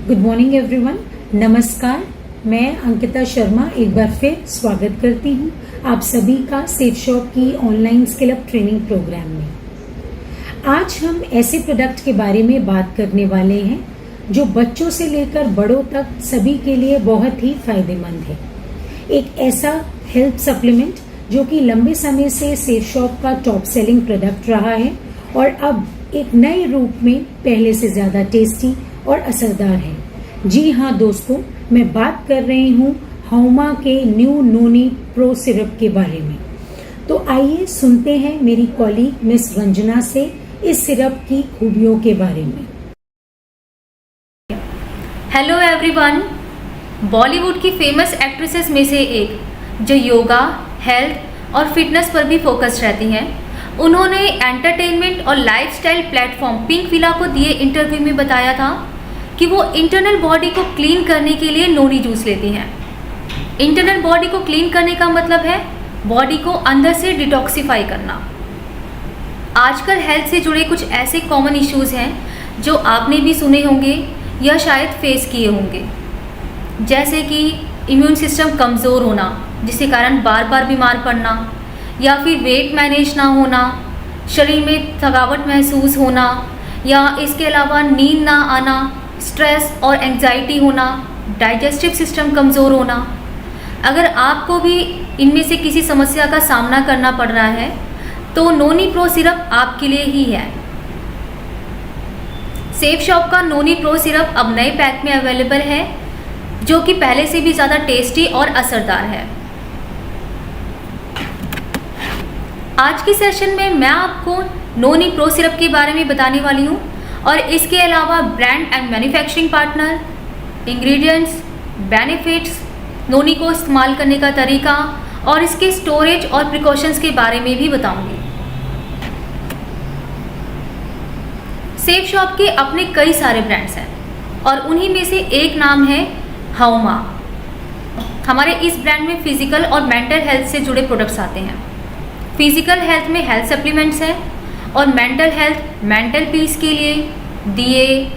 Good morning everyone. नमस्कार, मैं अंकिता शर्मा एक बार फिर स्वागत करती हूँ आप सभी का सेफ शॉप की online skill up training program में। आज हम ऐसे प्रोडक्ट के बारे में बात करने वाले हैं जो बच्चों से लेकर बड़ों तक सभी के लिए बहुत ही फायदेमंद है। एक ऐसा हेल्थ सप्लीमेंट जो कि लंबे समय से सेफ शॉप का टॉप सेलिंग प्रोडक्ट रहा है और अब एक नए रूप में पहले से ज्यादा टेस्टी और असरदार है। जी हाँ दोस्तों, मैं बात कर रही हूँ हाउमा के न्यू नोनी प्रो सिरप के बारे में। तो आइए सुनते हैं मेरी कॉलीग मिस रंजना से इस सिरप की खूबियों के बारे में। Hello everyone. बॉलीवुड की फेमस एक्ट्रेसेस में से एक जो योगा, हेल्थ और फिटनेस पर भी फोकस रहती हैं, उन्होंने एंटरटेनमेंट और लाइफस्टाइल प्लेटफॉर्म पिंक विला को दिए इंटरव्यू में बताया था कि वो इंटरनल बॉडी को क्लीन करने के लिए नोनी जूस लेती हैं। इंटरनल बॉडी को क्लीन करने का मतलब है बॉडी को अंदर से डिटॉक्सिफाई करना। आजकल हेल्थ से जुड़े कुछ ऐसे कॉमन इश्यूज हैं जो आपने भी सुने होंगे या शायद फेस किए होंगे, जैसे कि इम्यून सिस्टम कमज़ोर होना जिसके कारण बार बार बीमार पड़ना, या फिर वेट मैनेज ना होना, शरीर में थकावट महसूस होना, या इसके अलावा नींद ना आना, स्ट्रेस और एंजाइटी होना, डाइजेस्टिव सिस्टम कमज़ोर होना। अगर आपको भी इनमें से किसी समस्या का सामना करना पड़ रहा है तो नोनी प्रो सिरप आपके लिए ही है। सेफ शॉप का नोनी प्रो सिरप अब नए पैक में अवेलेबल है जो कि पहले से भी ज़्यादा टेस्टी और असरदार है। आज की सेशन में मैं आपको नोनी प्रो सिरप के बारे में बताने वाली हूँ और इसके अलावा brand and manufacturing partner, ingredients, benefits, noni को इस्तेमाल करने का तरीका और इसके स्टोरेज और प्रिकॉशंस के बारे में भी बताऊंगी। सेफ शॉप के अपने कई सारे ब्रांड्स हैं और उन्हीं में से एक नाम है हाउमा। हमारे इस ब्रांड में फिजिकल और मेंटल हेल्थ से जुड़े प्रोडक्ट्स आते हैं। फिजिकल हेल्थ में हेल्थ सप्लीमेंट्स हैं और मेंटल हेल्थ मेंटल पीस के लिए दिए,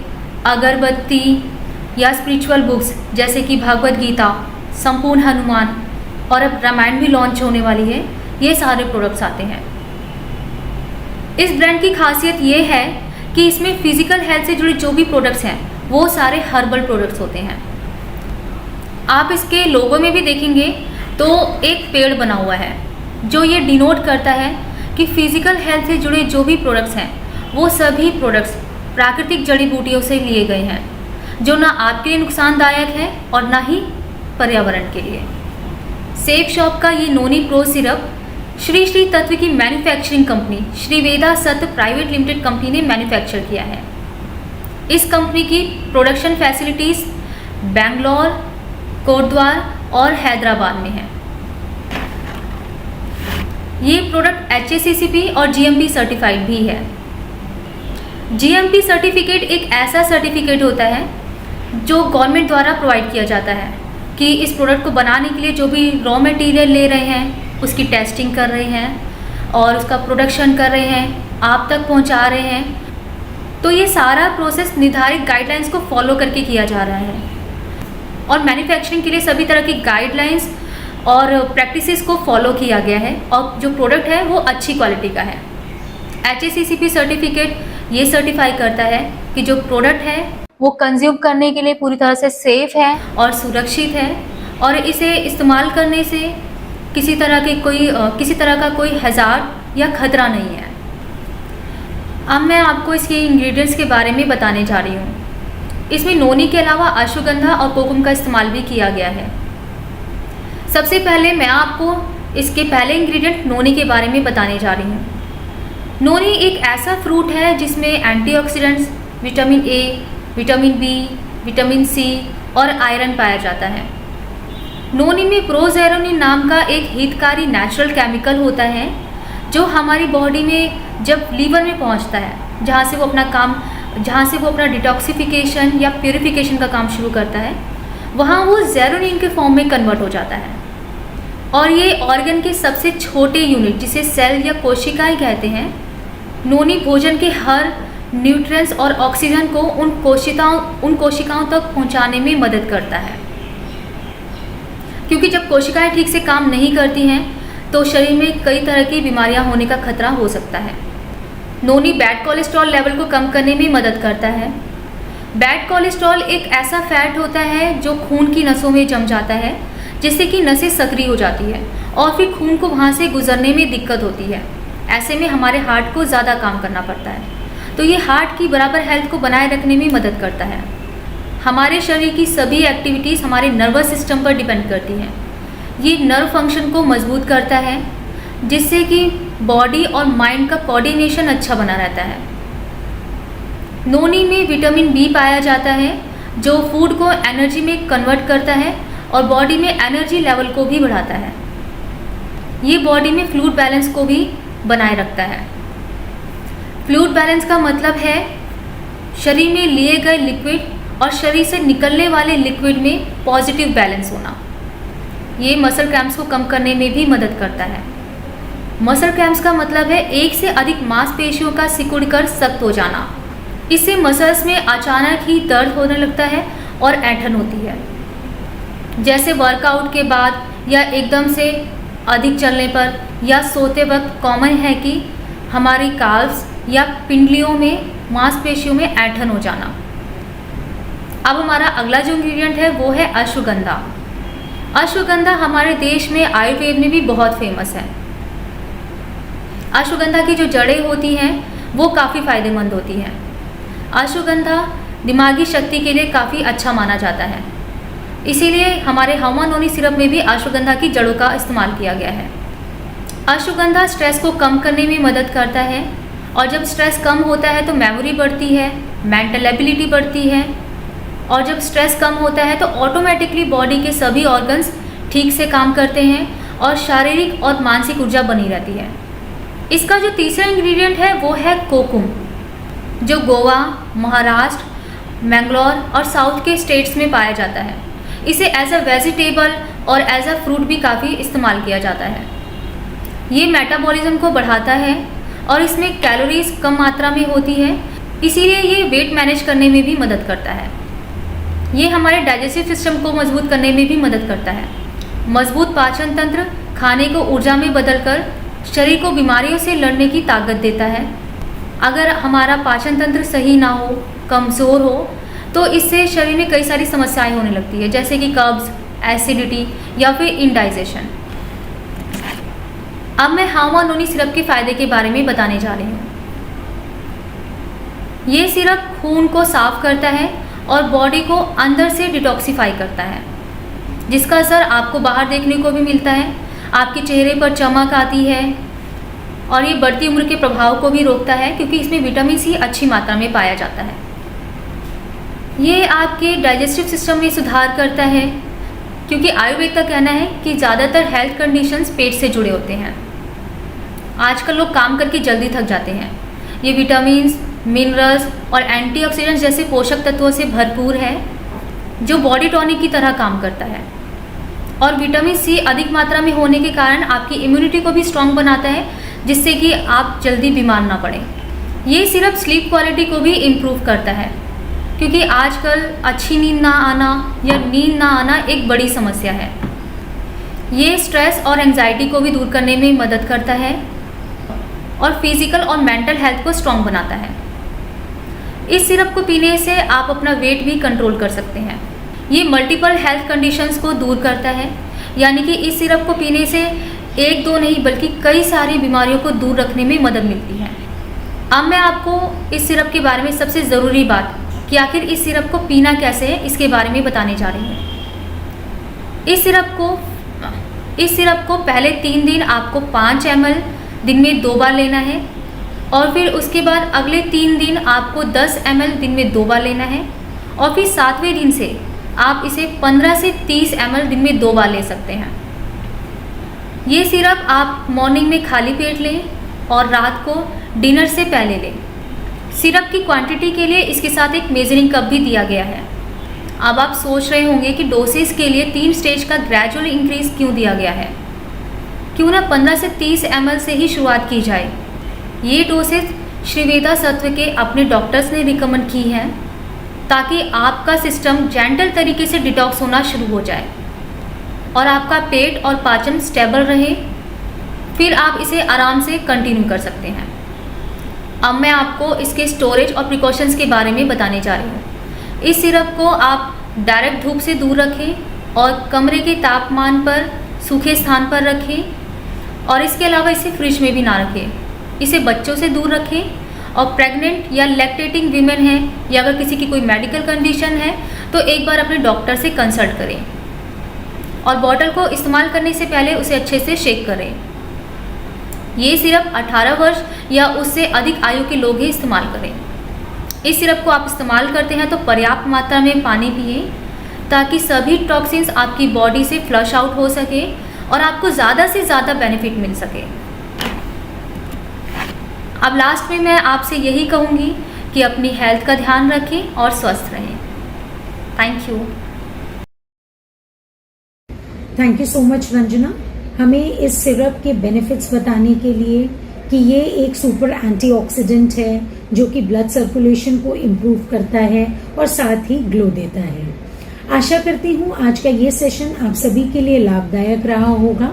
अगरबत्ती या स्पिरिचुअल बुक्स जैसे कि भगवद गीता, संपूर्ण हनुमान और अब रामायण भी लॉन्च होने वाली है, ये सारे प्रोडक्ट्स आते हैं। इस ब्रांड की खासियत ये है कि इसमें फिजिकल हेल्थ से जुड़े जो भी प्रोडक्ट्स हैं वो सारे हर्बल प्रोडक्ट्स होते हैं। आप इसके लोगो में भी देखेंगे तो एक पेड़ बना हुआ है जो ये डिनोट करता है कि फिजिकल हेल्थ से जुड़े जो भी प्रोडक्ट्स हैं वो सभी प्रोडक्ट्स प्राकृतिक जड़ी बूटियों से लिए गए हैं जो ना आपके लिए नुकसानदायक है और ना ही पर्यावरण के लिए। सेफ शॉप का ये नोनी प्रो सिरप श्री श्री तत्व की मैन्युफैक्चरिंग कंपनी श्री वेदा सत्य प्राइवेट लिमिटेड कंपनी ने मैन्युफैक्चर किया है। इस कंपनी की प्रोडक्शन फैसिलिटीज़ बेंगलोर, कोटद्वार और हैदराबाद में है। ये प्रोडक्ट HACCP और GMP सर्टिफाइड भी है। GMP सर्टिफिकेट एक ऐसा सर्टिफिकेट होता है जो गवर्नमेंट द्वारा प्रोवाइड किया जाता है कि इस प्रोडक्ट को बनाने के लिए जो भी रॉ मटेरियल ले रहे हैं उसकी टेस्टिंग कर रहे हैं और उसका प्रोडक्शन कर रहे हैं, आप तक पहुंचा रहे हैं। तो ये सारा प्रोसेस निर्धारित गाइडलाइंस को फॉलो करके किया जा रहा है और मैन्युफैक्चरिंग के लिए सभी तरह की गाइडलाइंस और प्रैक्टिसेस को फॉलो किया गया है और जो प्रोडक्ट है वो अच्छी क्वालिटी का है। HACCP सर्टिफिकेट ये सर्टिफाई करता है कि जो प्रोडक्ट है वो कंज्यूम करने के लिए पूरी तरह से सेफ है और सुरक्षित है और इसे इस्तेमाल करने से किसी तरह का कोई हज़ार्ड या खतरा नहीं है। अब मैं आपको इसके इंग्रेडिएंट्स के बारे में बताने जा रही हूँ। इसमें नोनी के अलावा अश्वगंधा और कोकुम का इस्तेमाल भी किया गया है। सबसे पहले मैं आपको इसके पहले इंग्रेडिएंट नोनी के बारे में बताने जा रही हूँ। नोनी एक ऐसा फ्रूट है जिसमें antioxidants, vitamin A, vitamin B, vitamin C और आयरन पाया जाता है। नोनी में प्रोजेरोनिन नाम का एक हितकारी नेचुरल केमिकल होता है जो हमारी बॉडी में जब लीवर में पहुंचता है, जहां से वो अपना डिटॉक्सिफिकेशन या प्यूरिफिकेशन का काम शुरू करता है, वहाँ वो जेरोनिन के फॉर्म में कन्वर्ट हो जाता है और ये ऑर्गन के सबसे छोटे यूनिट जिसे सेल या कोशिकाएं कहते हैं, नोनी भोजन के हर न्यूट्रिएंट्स और ऑक्सीजन को उन कोशिकाओं तक पहुंचाने में मदद करता है। क्योंकि जब कोशिकाएं ठीक से काम नहीं करती हैं तो शरीर में कई तरह की बीमारियां होने का खतरा हो सकता है। नोनी बैड कोलेस्ट्रॉल लेवल को कम करने में मदद करता है। बैड कोलेस्ट्रॉल एक ऐसा फैट होता है जो खून की नसों में जम जाता है, जिससे कि नसें सक्रिय हो जाती है और फिर खून को वहाँ से गुजरने में दिक्कत होती है। ऐसे में हमारे हार्ट को ज़्यादा काम करना पड़ता है। तो ये हार्ट की बराबर हेल्थ को बनाए रखने में मदद करता है। हमारे शरीर की सभी एक्टिविटीज़ हमारे नर्वस सिस्टम पर डिपेंड करती हैं। ये नर्व फंक्शन को मजबूत करता है, जिससे कि बॉडी और माइंड का कोऑर्डिनेशन अच्छा बना रहता है। नोनी में विटामिन बी पाया जाता है, जो फूड को एनर्जी में कन्वर्ट करता है और बॉडी में एनर्जी लेवल को भी बढ़ाता है। ये बॉडी में फ्लूइड बैलेंस को भी बनाए रखता है। फ्लूइड बैलेंस का मतलब है शरीर में लिए गए लिक्विड और शरीर से निकलने वाले लिक्विड में पॉजिटिव बैलेंस होना। ये मसल क्रैम्प्स को कम करने में भी मदद करता है। मसल क्रैम्प्स का मतलब है एक से अधिक मांसपेशियों का सिकुड़कर सख्त हो जाना। इससे मसल्स में अचानक ही दर्द होने लगता है और ऐंठन होती है। जैसे वर्कआउट के बाद या एकदम से अधिक चलने पर या सोते वक्त कॉमन है कि हमारी काल्व्स या पिंडलियों में मांसपेशियों में ऐंठन हो जाना। अब हमारा अगला जो इंग्रेडिएंट है वो है अश्वगंधा। अश्वगंधा हमारे देश में आयुर्वेद में भी बहुत फेमस है। अश्वगंधा की जो जड़ें होती हैं वो काफ़ी फायदेमंद होती हैं। अश्वगंधा दिमागी शक्ति के लिए काफ़ी अच्छा माना जाता है। इसीलिए हमारे हवा नोनी सिरप में भी अश्वगंधा की जड़ों का इस्तेमाल किया गया है। अश्वगंधा स्ट्रेस को कम करने में मदद करता है और जब स्ट्रेस कम होता है तो मेमोरी बढ़ती है, मेंटल एबिलिटी बढ़ती है और जब स्ट्रेस कम होता है तो ऑटोमेटिकली बॉडी के सभी ऑर्गन्स ठीक से काम करते हैं और शारीरिक और मानसिक ऊर्जा बनी रहती है। इसका जो तीसरा इंग्रेडिएंट है वो है कोकुम, जो गोवा, महाराष्ट्र, मैंगलोर और साउथ के स्टेट्स में पाया जाता है। इसे एज अ वेजिटेबल और एज अ फ्रूट भी काफ़ी इस्तेमाल किया जाता है। ये मेटाबॉलिज्म को बढ़ाता है और इसमें कैलोरीज कम मात्रा में होती है, इसीलिए ये वेट मैनेज करने में भी मदद करता है। ये हमारे डाइजेस्टिव सिस्टम को मजबूत करने में भी मदद करता है। मजबूत पाचन तंत्र खाने को ऊर्जा में बदलकर शरीर को बीमारियों से लड़ने की ताकत देता है। अगर हमारा पाचन तंत्र सही ना हो, कमज़ोर हो, तो इससे शरीर में कई सारी समस्याएं होने लगती है, जैसे कि कब्ज, एसिडिटी या फिर इंडाइजेशन। अब मैं हावा नोनी सिरप के फ़ायदे के बारे में बताने जा रही हूँ। ये सिरप खून को साफ करता है और बॉडी को अंदर से डिटॉक्सिफाई करता है, जिसका असर आपको बाहर देखने को भी मिलता है। आपके चेहरे पर चमक आती है और ये बढ़ती उम्र के प्रभाव को भी रोकता है, क्योंकि इसमें विटामिन सी अच्छी मात्रा में पाया जाता है। ये आपके डाइजेस्टिव सिस्टम में सुधार करता है, क्योंकि आयुर्वेद का कहना है कि ज़्यादातर हेल्थ कंडीशंस पेट से जुड़े होते हैं। आजकल लोग काम करके जल्दी थक जाते हैं। ये विटामिन्स, मिनरल्स और एंटीऑक्सीडेंट्स जैसे पोषक तत्वों से भरपूर है, जो बॉडी टॉनिक की तरह काम करता है। और विटामिन सी अधिक मात्रा में होने के कारण आपकी इम्यूनिटी को भी स्ट्रॉन्ग बनाता है, जिससे कि आप जल्दी बीमार ना पड़ें। ये सिरप स्लीप क्वालिटी को भी इम्प्रूव करता है, क्योंकि आजकल अच्छी नींद ना आना या नींद ना आना एक बड़ी समस्या है। ये स्ट्रेस और एंजाइटी को भी दूर करने में मदद करता है और फिजिकल और मेंटल हेल्थ को स्ट्रॉन्ग बनाता है। इस सिरप को पीने से आप अपना वेट भी कंट्रोल कर सकते हैं। ये मल्टीपल हेल्थ कंडीशंस को दूर करता है, यानी कि इस सिरप को पीने से एक दो नहीं बल्कि कई सारी बीमारियों को दूर रखने में मदद मिलती है। अब मैं आपको इस सिरप के बारे में सबसे ज़रूरी बात कि आखिर इस सिरप को पीना कैसे है, इसके बारे में बताने जा रही हूँ। इस सिरप को पहले 3 दिन आपको 5 ml दिन में 2 बार लेना है और फिर उसके बाद अगले 3 दिन आपको 10 ml दिन में 2 बार लेना है और फिर 7वें दिन से आप इसे 15 से 30 ml दिन में 2 बार ले सकते हैं। ये सिरप आप मॉर्निंग में खाली पेट लें और रात को डिनर से पहले लें। सिरप की क्वांटिटी के लिए इसके साथ एक मेजरिंग कप भी दिया गया है। अब आप सोच रहे होंगे कि डोसेज के लिए 3 स्टेज का ग्रेजुअल इंक्रीज क्यों दिया गया है, क्यों ना 15 से 30 ml से ही शुरुआत की जाए। ये डोसेज श्रीवेदा सत्व के अपने डॉक्टर्स ने रिकमेंड की है ताकि आपका सिस्टम जेंटल तरीके से डिटॉक्स होना शुरू हो जाए और आपका पेट और पाचन स्टेबल रहे, फिर आप इसे आराम से कंटिन्यू कर सकते हैं। अब मैं आपको इसके स्टोरेज और प्रिकॉशंस के बारे में बताने जा रही हूँ। इस सिरप को आप डायरेक्ट धूप से दूर रखें और कमरे के तापमान पर सूखे स्थान पर रखें और इसके अलावा इसे फ्रिज में भी ना रखें। इसे बच्चों से दूर रखें और प्रेग्नेंट या लैक्टेटिंग वीमेन हैं या अगर किसी की कोई मेडिकल कंडीशन है तो एक बार अपने डॉक्टर से कंसल्ट करें और बॉटल को इस्तेमाल करने से पहले उसे अच्छे से शेक करें। ये सिरप 18 वर्ष या उससे अधिक आयु के लोग ही इस्तेमाल करें। इस सिरप को आप इस्तेमाल करते हैं तो पर्याप्त मात्रा में पानी पिएं ताकि सभी टॉक्सिन्स आपकी बॉडी से फ्लश आउट हो सके और आपको ज़्यादा से ज़्यादा बेनिफिट मिल सके। अब लास्ट में मैं आपसे यही कहूँगी कि अपनी हेल्थ का ध्यान रखें और स्वस्थ रहें। Thank you. Thank you so much Ranjana, हमें इस सिरप के बेनिफिट्स बताने के लिए कि ये एक सुपर एंटीऑक्सीडेंट है जो कि ब्लड सर्कुलेशन को इम्प्रूव करता है और साथ ही ग्लो देता है। आशा करती हूँ आज का ये सेशन आप सभी के लिए लाभदायक रहा होगा।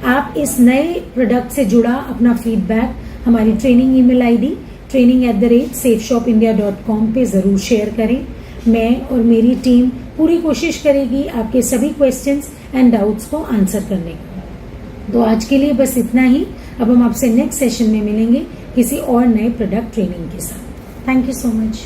आप इस नए प्रोडक्ट से जुड़ा अपना फीडबैक हमारी ट्रेनिंग ईमेल आईडी training@safeshopindia.com पे ज़रूर शेयर करें। मैं और मेरी टीम पूरी कोशिश करेगी आपके सभी क्वेश्चंस एंड डाउट्स को आंसर करने का। तो आज के लिए बस इतना ही। अब हम आपसे नेक्स्ट सेशन में मिलेंगे किसी और नए प्रोडक्ट ट्रेनिंग के साथ। Thank you so much.